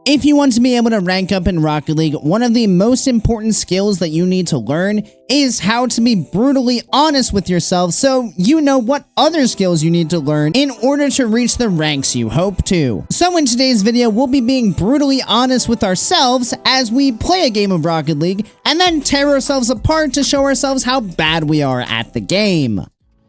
If you want to be able to rank up in Rocket League, one of the most important skills that you need to learn is how to be brutally honest with yourself so you know what other skills you need to learn in order to reach the ranks you hope to. So in today's video, we'll be being brutally honest with ourselves as we play a game of Rocket League and then tear ourselves apart to show ourselves how bad we are at the game.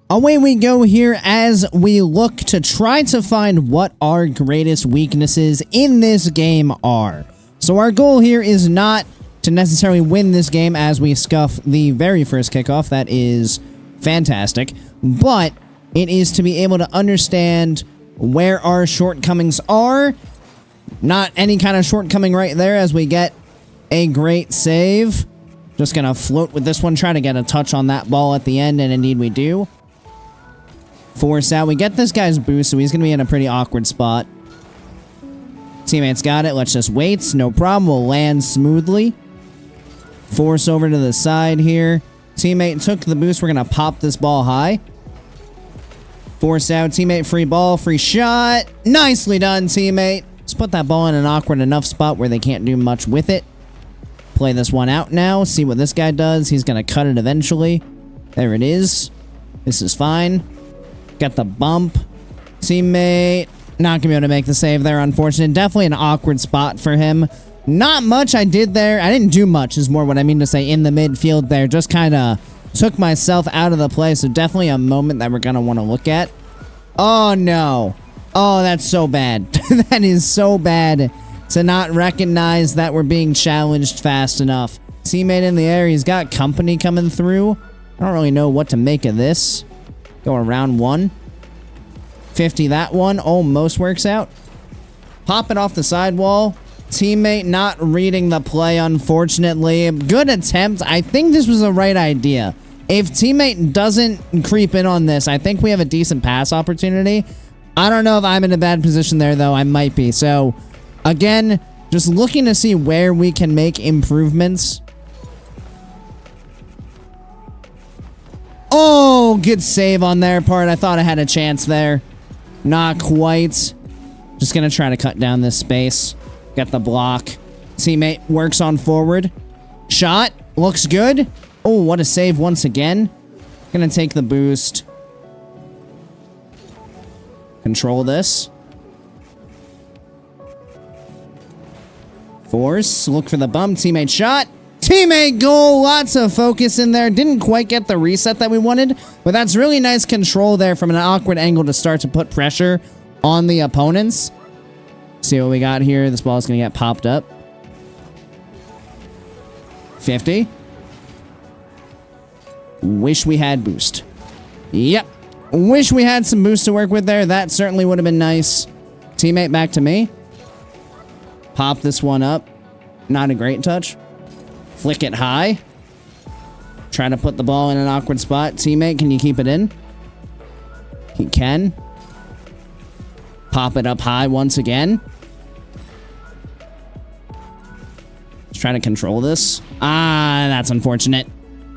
Away we go here as we look to try to find what our greatest weaknesses in this game are. So our goal here is not to necessarily win this game as we scuff the very first kickoff. That is fantastic. But it is to be able to understand where our shortcomings are. Not any kind of shortcoming right there as we get a great save. Just gonna float with this one, try to get a touch on that ball at the end, and indeed we do. Force out. We get this guy's boost, so he's going to be in a pretty awkward spot. Teammates got it. Let's just wait. No problem. We'll land smoothly. Force over to the side here. Teammate took the boost. We're going to pop this ball high. Force out. Teammate free ball. Free shot. Nicely done, teammate. Let's put that ball in an awkward enough spot where they can't do much with it. Play this one out now. See what this guy does. He's going to cut it eventually. There it is. This is fine. Got the bump. Teammate not gonna be able to make the save there, unfortunate. Definitely an awkward spot for him. Not much I did there. I didn't do much is more what I mean to say in the midfield there. Just kind of took myself out of the play. So definitely a moment that we're gonna want to look at. Oh no. Oh, that's so bad. That is so bad to not recognize that we're being challenged fast enough. Teammate in the air. He's got company coming through. I don't really know what to make of this. Go around one. 50 that one. Almost works out. Pop it off the sidewall. Teammate not reading the play, unfortunately. Good attempt. I think this was the right idea. If teammate doesn't creep in on this, I think we have a decent pass opportunity. I don't know if I'm in a bad position there, though. I might be. So, again, just looking to see where we can make improvements. Oh, good save on their part. I thought I had a chance there. Not quite. Just going to try to cut down this space. Get the block. Teammate works on forward. Shot. Looks good. Oh, what a save once again. Going to take the boost. Control this. Force. Look for the bump. Teammate shot. Teammate goal, lots of focus in there. Didn't quite get the reset that we wanted, but that's really nice control there from an awkward angle to start to put pressure on the opponents. See what we got here. This ball is going to get popped up. 50. Wish we had boost. Yep. Wish we had some boost to work with there. That certainly would have been nice. Teammate back to me. Pop this one up. Not a great touch. Flick it high. Try to put the ball in an awkward spot. Teammate, can you keep it in? He can. Pop it up high once again. Let's try to control this. Ah, that's unfortunate.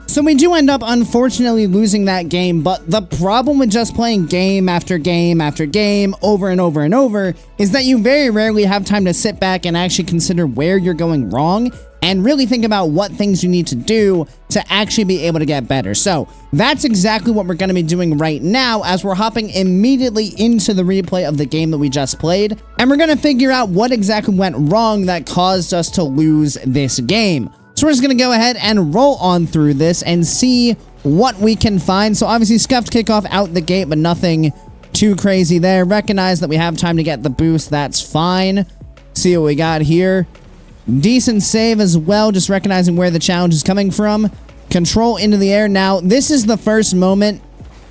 So we do end up unfortunately losing that game, but the problem with just playing game after game after game over and over and over is that you very rarely have time to sit back and actually consider where you're going wrong and really think about what things you need to do to actually be able to get better. So that's exactly what we're going to be doing right now as we're hopping immediately into the replay of the game that we just played. And we're going to figure out what exactly went wrong that caused us to lose this game. So we're just going to go ahead and roll on through this and see what we can find. So obviously scuffed kickoff out the gate, but nothing too crazy there. Recognize that we have time to get the boost. That's fine. See what we got here. Decent save as well, just recognizing where the challenge is coming from. Control into the air. Now, this is the first moment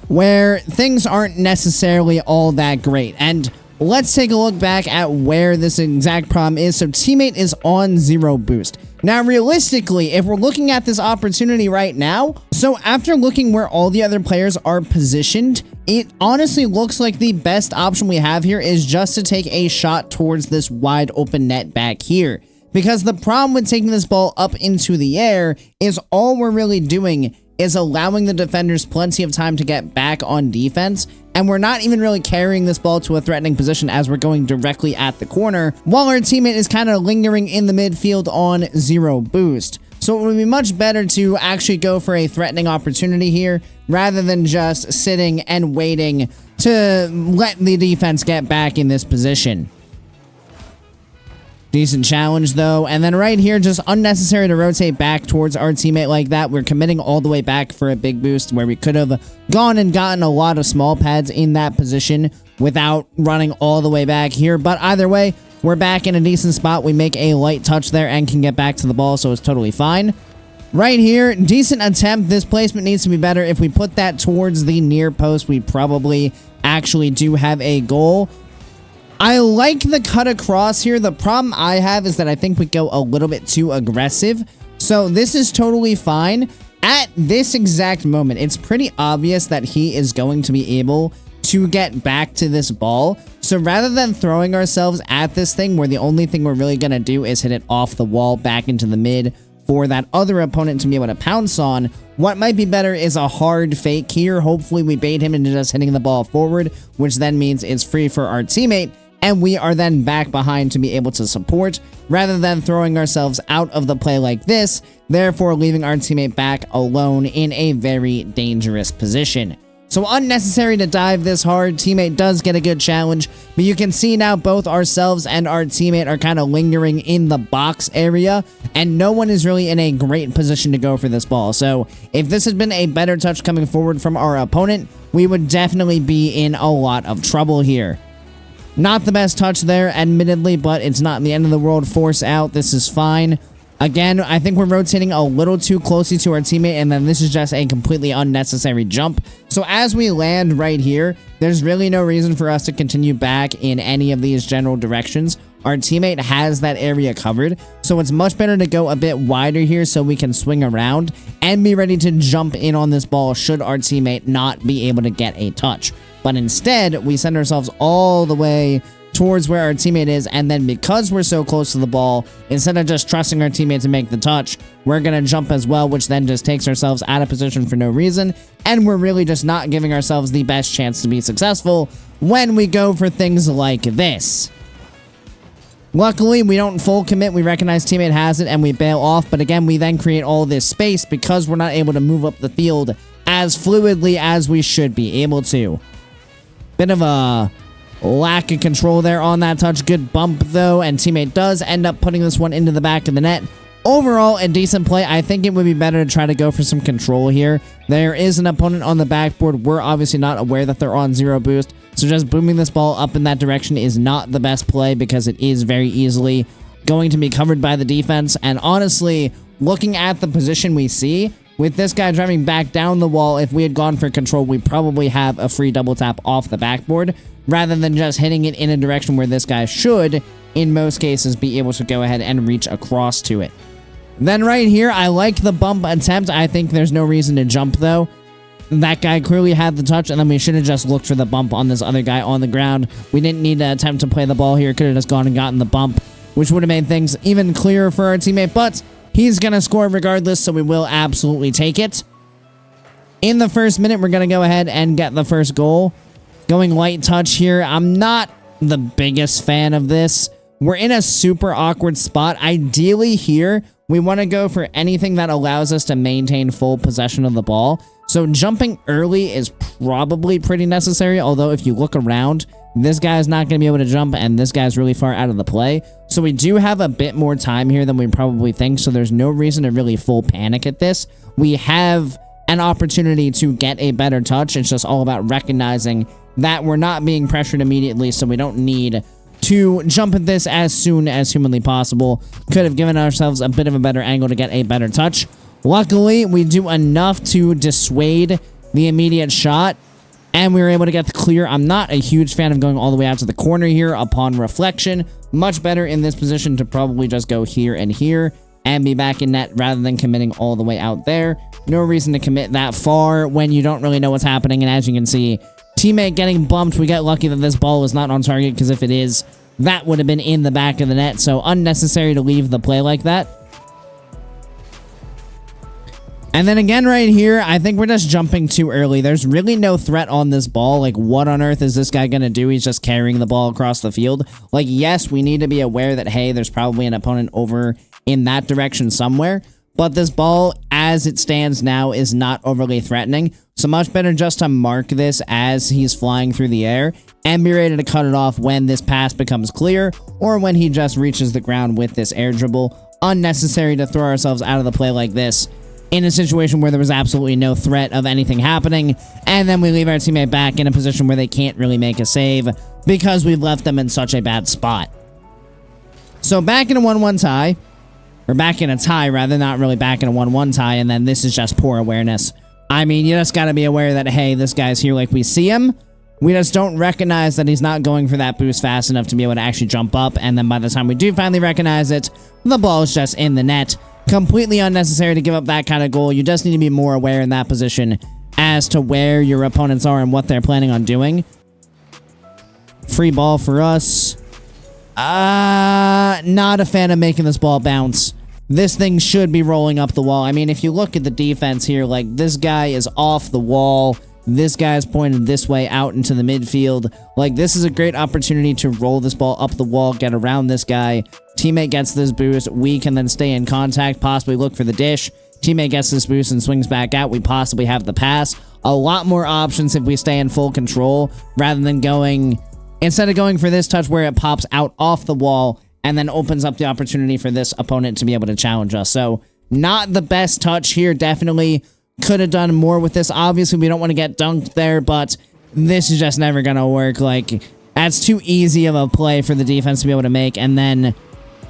where things aren't necessarily all that great. And let's take a look back at where this exact problem is. So teammate is on 0 boost. Now, realistically, if we're looking at this opportunity right now, so after looking where all the other players are positioned, it honestly looks like the best option we have here is just to take a shot towards this wide open net back here. Because the problem with taking this ball up into the air is all we're really doing is allowing the defenders plenty of time to get back on defense, and we're not even really carrying this ball to a threatening position as we're going directly at the corner, while our teammate is kind of lingering in the midfield on 0 boost. So it would be much better to actually go for a threatening opportunity here, rather than just sitting and waiting to let the defense get back in this position. Decent challenge though, and then right here, just unnecessary to rotate back towards our teammate like that. We're committing all the way back for a big boost where we could have gone and gotten a lot of small pads in that position without running all the way back here. But either way, we're back in a decent spot. We make a light touch there and can get back to the ball, so it's totally fine. Right here, decent attempt. This placement needs to be better. If we put that towards the near post, we probably actually do have a goal. I like the cut across here. The problem I have is that I think we go a little bit too aggressive. So this is totally fine. At this exact moment, it's pretty obvious that he is going to be able to get back to this ball. So rather than throwing ourselves at this thing where the only thing we're really going to do is hit it off the wall back into the mid for that other opponent to be able to pounce on, what might be better is a hard fake here. Hopefully we bait him into just hitting the ball forward, which then means it's free for our teammate, and we are then back behind to be able to support, rather than throwing ourselves out of the play like this, therefore leaving our teammate back alone in a very dangerous position. So unnecessary to dive this hard. Teammate does get a good challenge, but you can see now both ourselves and our teammate are kind of lingering in the box area, and no one is really in a great position to go for this ball. So if this had been a better touch coming forward from our opponent, we would definitely be in a lot of trouble here. Not the best touch there, admittedly, but it's not the end of the world. Force out. This is fine. Again, I think we're rotating a little too closely to our teammate, and then this is just a completely unnecessary jump. So as we land right here, there's really no reason for us to continue back in any of these general directions. Our teammate has that area covered, so it's much better to go a bit wider here so we can swing around and be ready to jump in on this ball should our teammate not be able to get a touch. But instead, we send ourselves all the way towards where our teammate is, and then because we're so close to the ball, instead of just trusting our teammate to make the touch, we're going to jump as well, which then just takes ourselves out of position for no reason, and we're really just not giving ourselves the best chance to be successful when we go for things like this. Luckily, we don't full commit. We recognize teammate has it, and we bail off, but again, we then create all this space because we're not able to move up the field as fluidly as we should be able to. Bit of a lack of control there on that touch. Good bump though, and teammate does end up putting this one into the back of the net. Overall, a decent play. I think it would be better to try to go for some control here. There is an opponent on the backboard. We're obviously not aware that they're on 0 boost, so just booming this ball up in that direction is not the best play because it is very easily going to be covered by the defense. And honestly, looking at the position we see, with this guy driving back down the wall, if we had gone for control, we probably have a free double tap off the backboard, rather than just hitting it in a direction where this guy should, in most cases, be able to go ahead and reach across to it. Then right here, I like the bump attempt. I think there's no reason to jump, though. That guy clearly had the touch, and then we should have just looked for the bump on this other guy on the ground. We didn't need to attempt to play the ball here. Could have just gone and gotten the bump, which would have made things even clearer for our teammate, but he's going to score regardless, so we will absolutely take it. In the first minute, we're going to go ahead and get the first goal. Going light touch here. I'm not the biggest fan of this. We're in a super awkward spot. Ideally here, we want to go for anything that allows us to maintain full possession of the ball. So jumping early is probably pretty necessary, although if you look around, this guy's not going to be able to jump, and this guy's really far out of the play. So we do have a bit more time here than we probably think, so there's no reason to really full panic at this. We have an opportunity to get a better touch. It's just all about recognizing that we're not being pressured immediately, so we don't need to jump at this as soon as humanly possible. Could have given ourselves a bit of a better angle to get a better touch. Luckily, we do enough to dissuade the immediate shot, and we were able to get the clear. I'm not a huge fan of going all the way out to the corner here upon reflection. Much better in this position to probably just go here and here and be back in net rather than committing all the way out there. No reason to commit that far when you don't really know what's happening, and as you can see, teammate getting bumped. We get lucky that this ball was not on target, because if it is, that would have been in the back of the net, so unnecessary to leave the play like that. And then again right here, I think we're just jumping too early. There's really no threat on this ball. Like, what on earth is this guy going to do? He's just carrying the ball across the field. Like, yes, we need to be aware that, hey, there's probably an opponent over in that direction somewhere. But this ball, as it stands now, is not overly threatening. So much better just to mark this as he's flying through the air and be ready to cut it off when this pass becomes clear or when he just reaches the ground with this air dribble. Unnecessary to throw ourselves out of the play like this in a situation where there was absolutely no threat of anything happening, and then we leave our teammate back in a position where they can't really make a save because we've left them in such a bad spot. So back in a 1-1 tie, or back in a tie rather, not really back in a 1-1 tie, and then this is just poor awareness. I mean, you just gotta be aware that, hey, this guy's here, like we see him, we just don't recognize that he's not going for that boost fast enough to be able to actually jump up, and then by the time we do finally recognize it, the ball is just in the net. Completely unnecessary to give up that kind of goal. You just need to be more aware in that position as to where your opponents are and what they're planning on doing. Free ball for us. Not a fan of making this ball bounce. This thing should be rolling up the wall. I mean, if you look at the defense here, like, this guy is off the wall. This guy's pointed this way out into the midfield. Like, this is a great opportunity to roll this ball up the wall, get around this guy. Teammate gets this boost. We can then stay in contact, possibly look for the dish. Teammate gets this boost and swings back out. We possibly have the pass. A lot more options if we stay in full control rather than going... Instead of going for this touch where it pops out off the wall and then opens up the opportunity for this opponent to be able to challenge us. So, not the best touch here. Definitely could have done more with this. Obviously, we don't want to get dunked there, but this is just never going to work. Like, that's too easy of a play for the defense to be able to make. And then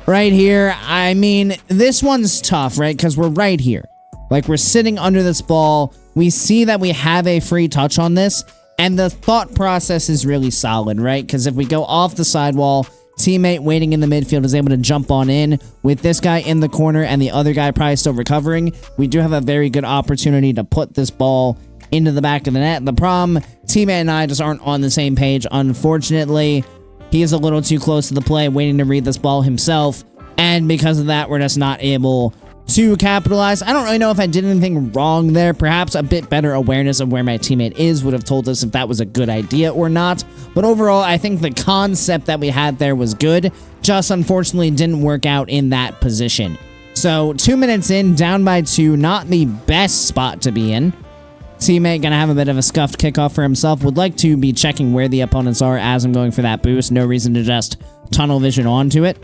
right here, I mean, this one's tough, right? Because we're right here. Like, we're sitting under this ball. We see that we have a free touch on this. And the thought process is really solid, right? Because if we go off the sidewall, teammate waiting in the midfield is able to jump on in with this guy in the corner and the other guy probably still recovering. We do have a very good opportunity to put this ball into the back of the net. The problem, teammate and I just aren't on the same page. Unfortunately, he is a little too close to the play, waiting to read this ball himself. And because of that, we're just not able to capitalize. I don't really know if I did anything wrong there. Perhaps a bit better awareness of where my teammate is would have told us if that was a good idea or not. But overall, I think the concept that we had there was good. Just unfortunately didn't work out in that position. So 2 minutes in, down by 2, not the best spot to be in. Teammate gonna have a bit of a scuffed kickoff for himself. Would like to be checking where the opponents are as I'm going for that boost. No reason to just tunnel vision onto it.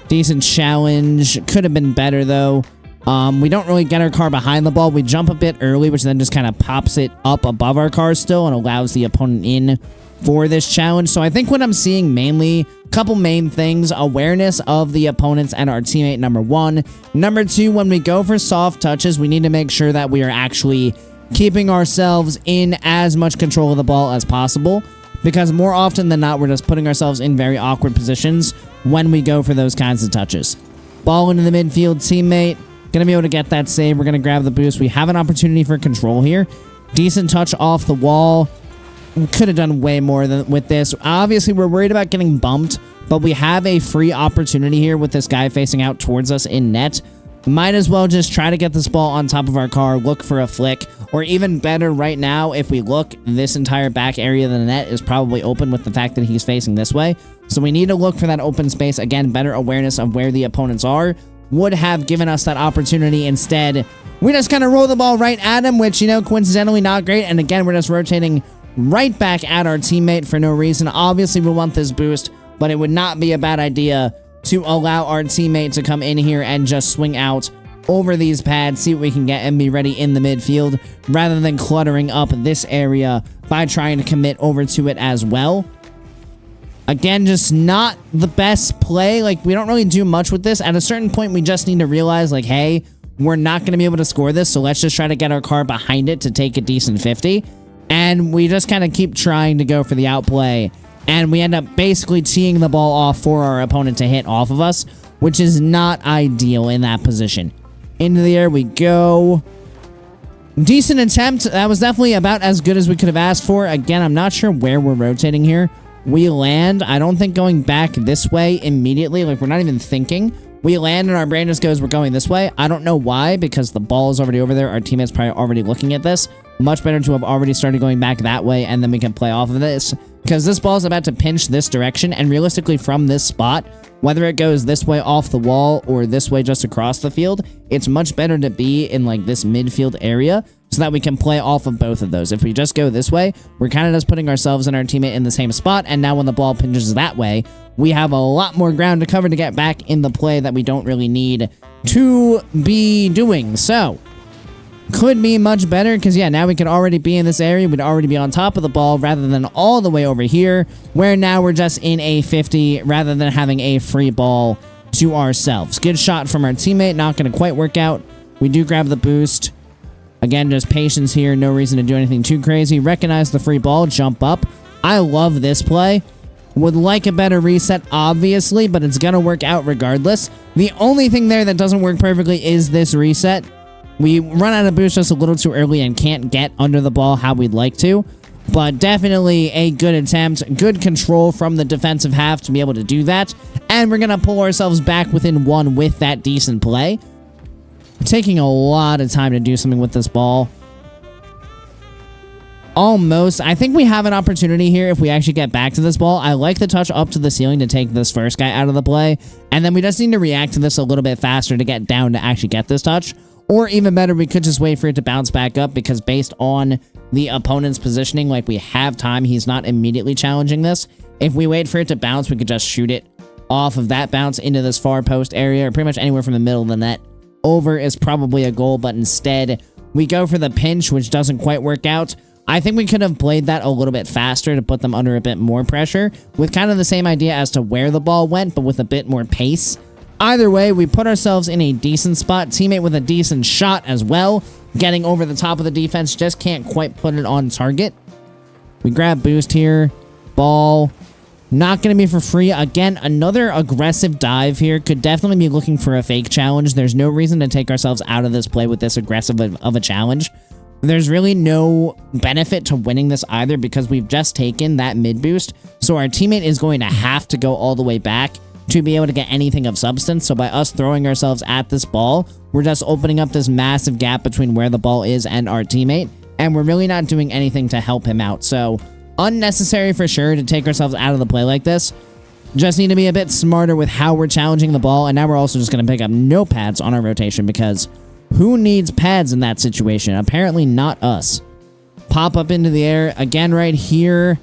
Decent challenge. Could have been better, though. We don't really get our car behind the ball. We jump a bit early, which then just kind of pops it up above our car still and allows the opponent in for this challenge. So I think what I'm seeing mainly, a couple main things: awareness of the opponents and our teammate, number one. Number two, when we go for soft touches, we need to make sure that we are actually keeping ourselves in as much control of the ball as possible. Because more often than not, we're just putting ourselves in very awkward positions when we go for those kinds of touches. Ball into the midfield, teammate. Gonna be able to get that save. We're gonna grab the boost. We have an opportunity for control here. Decent touch off the wall. We could have done way more with this. Obviously, we're worried about getting bumped, but we have a free opportunity here with this guy facing out towards us in net. Might as well just try to get this ball on top of our car, look for a flick, or even better right now, if we look, this entire back area of the net is probably open with the fact that he's facing this way. So we need to look for that open space. Again, better awareness of where the opponents are would have given us that opportunity. Instead, we just kind of roll the ball right at him, which, you know, coincidentally not great. And again, we're just rotating right back at our teammate for no reason. Obviously, we want this boost, but it would not be a bad idea to allow our teammate to come in here and just swing out over these pads, see what we can get, and be ready in the midfield, rather than cluttering up this area by trying to commit over to it as well. Again, just not the best play. Like, we don't really do much with this. At a certain point, we just need to realize, like, hey, we're not going to be able to score this, so let's just try to get our car behind it to take a decent 50. And we just kind of keep trying to go for the outplay. And we end up basically teeing the ball off for our opponent to hit off of us, which is not ideal in that position. Into the air we go. Decent attempt. That was definitely about as good as we could have asked for. Again, I'm not sure where we're rotating here. We land. I don't think going back this way immediately, like we're not even thinking. We land and our brain just goes, we're going this way. I don't know why, because the ball is already over there. Our teammate's probably already looking at this. Much better to have already started going back that way, and then we can play off of this. Because this ball is about to pinch this direction, and realistically from this spot, whether it goes this way off the wall or this way just across the field, it's much better to be in like this midfield area so that we can play off of both of those. If we just go this way, we're kind of just putting ourselves and our teammate in the same spot, and now when the ball pinches that way, we have a lot more ground to cover to get back in the play that we don't really need to be doing. So, could be much better, because yeah, now we could already be in this area. We'd already be on top of the ball rather than all the way over here, where now we're just in a 50 rather than having a free ball to ourselves. Good shot from our teammate, not going to quite work out. We do grab the boost. Again, just patience here, no reason to do anything too crazy. Recognize the free ball, jump up. I love this play. Would like a better reset, obviously, but it's going to work out regardless. The only thing there that doesn't work perfectly is this reset. We run out of boost just a little too early and can't get under the ball how we'd like to. But definitely a good attempt. Good control from the defensive half to be able to do that. And we're going to pull ourselves back within one with that decent play. We're taking a lot of time to do something with this ball. Almost. I think we have an opportunity here if we actually get back to this ball. I like the touch up to the ceiling to take this first guy out of the play. And then we just need to react to this a little bit faster to get down to actually get this touch. Or even better, we could just wait for it to bounce back up, because based on the opponent's positioning, like we have time, he's not immediately challenging this. If we wait for it to bounce, we could just shoot it off of that bounce into this far post area, or pretty much anywhere from the middle of the net. Over is probably a goal, but instead we go for the pinch, which doesn't quite work out. I think we could have played that a little bit faster to put them under a bit more pressure, with kind of the same idea as to where the ball went, but with a bit more pace. Either way, we put ourselves in a decent spot. Teammate with a decent shot as well. Getting over the top of the defense. Just can't quite put it on target. We grab boost here. Ball. Not going to be for free. Again, another aggressive dive here. Could definitely be looking for a fake challenge. There's no reason to take ourselves out of this play with this aggressive of a challenge. There's really no benefit to winning this either, because we've just taken that mid boost. So our teammate is going to have to go all the way back to be able to get anything of substance. So by us throwing ourselves at this ball, we're just opening up this massive gap between where the ball is and our teammate, and we're really not doing anything to help him out. So unnecessary for sure to take ourselves out of the play like this. Just need to be a bit smarter with how we're challenging the ball, and now we're also just going to pick up no pads on our rotation, because who needs pads in that situation? Apparently not us. Pop up into the air again right here.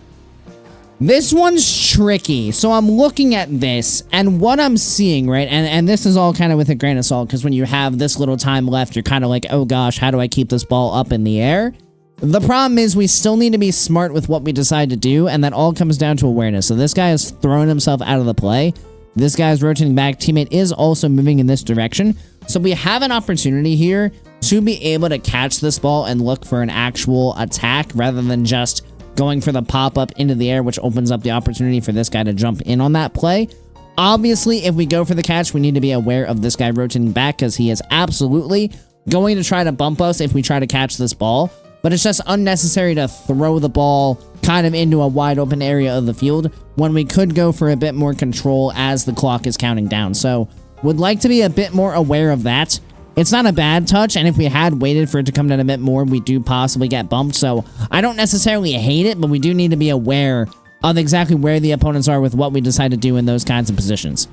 This one's tricky. So I'm looking at this, and what I'm seeing, right, and this is all kind of with a grain of salt, because when you have this little time left, you're kind of like, oh gosh, how do I keep this ball up in the air? The problem is we still need to be smart with what we decide to do, and that all comes down to awareness. So this guy has thrown himself out of the play. This guy's rotating back. Teammate is also moving in this direction. So we have an opportunity here to be able to catch this ball and look for an actual attack rather than just going for the pop-up into the air, which opens up the opportunity for this guy to jump in on that play. Obviously, if we go for the catch, we need to be aware of this guy rotating back, because he is absolutely going to try to bump us if we try to catch this ball. But it's just unnecessary to throw the ball kind of into a wide open area of the field when we could go for a bit more control as the clock is counting down. So would like to be a bit more aware of that. It's not a bad touch, and if we had waited for it to come down a bit more, we do possibly get bumped. So I don't necessarily hate it, but we do need to be aware of exactly where the opponents are with what we decide to do in those kinds of positions.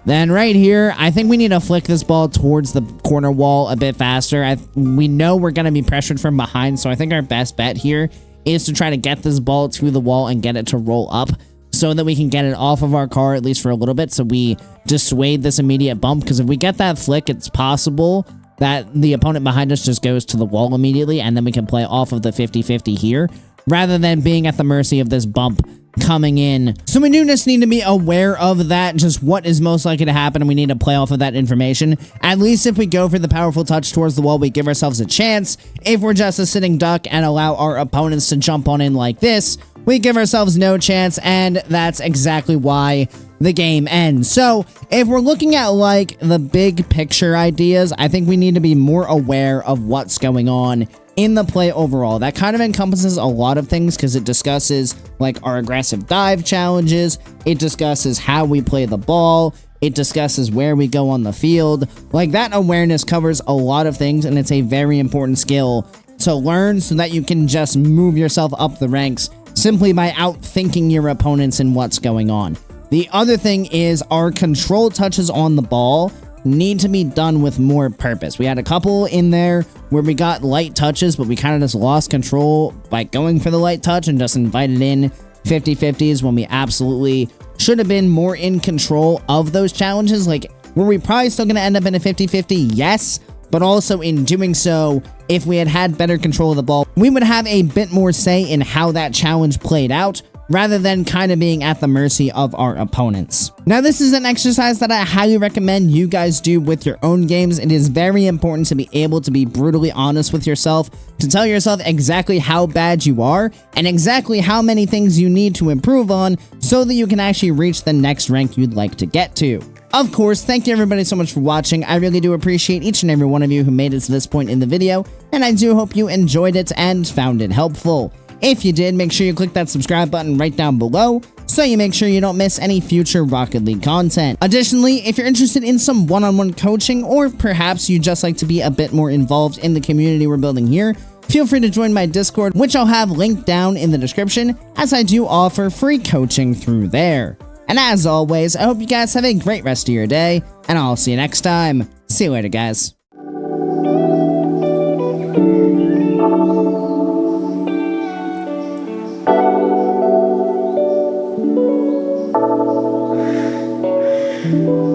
Then right here, I think we need to flick this ball towards the corner wall a bit faster. We know we're going to be pressured from behind, so I think our best bet here is to try to get this ball to the wall and get it to roll up so that we can get it off of our car, at least for a little bit, so we dissuade this immediate bump. Because if we get that flick, it's possible that the opponent behind us just goes to the wall immediately, and then we can play off of the 50-50 here, rather than being at the mercy of this bump coming in. So we do just need to be aware of that, just what is most likely to happen, and we need to play off of that information. At least if we go for the powerful touch towards the wall, we give ourselves a chance. If we're just a sitting duck and allow our opponents to jump on in like this, we give ourselves no chance, and that's exactly why the game ends. So if we're looking at like the big picture ideas, I think we need to be more aware of what's going on in the play overall. That kind of encompasses a lot of things because it discusses like our aggressive dive challenges, it discusses how we play the ball, it discusses where we go on the field. Like, that awareness covers a lot of things, and it's a very important skill to learn so that you can just move yourself up the ranks simply by outthinking your opponents and what's going on. The other thing is our control touches on the ball need to be done with more purpose. We had a couple in there where we got light touches, but we kind of just lost control by going for the light touch and just invited in 50-50s when we absolutely should have been more in control of those challenges. Like, were we probably still going to end up in a 50-50? Yes. But also in doing so, if we had had better control of the ball, we would have a bit more say in how that challenge played out, rather than kind of being at the mercy of our opponents. Now, this is an exercise that I highly recommend you guys do with your own games. It is very important to be able to be brutally honest with yourself, to tell yourself exactly how bad you are, and exactly how many things you need to improve on, so that you can actually reach the next rank you'd like to get to. Of course, thank you everybody so much for watching. I really do appreciate each and every one of you who made it to this point in the video, and I do hope you enjoyed it and found it helpful. If you did, make sure you click that subscribe button right down below, so you make sure you don't miss any future Rocket League content. Additionally, if you're interested in some one-on-one coaching, or perhaps you just like to be a bit more involved in the community we're building here, feel free to join my Discord, which I'll have linked down in the description, as I do offer free coaching through there. And as always, I hope you guys have a great rest of your day, and I'll see you next time. See you later, guys. Thank you.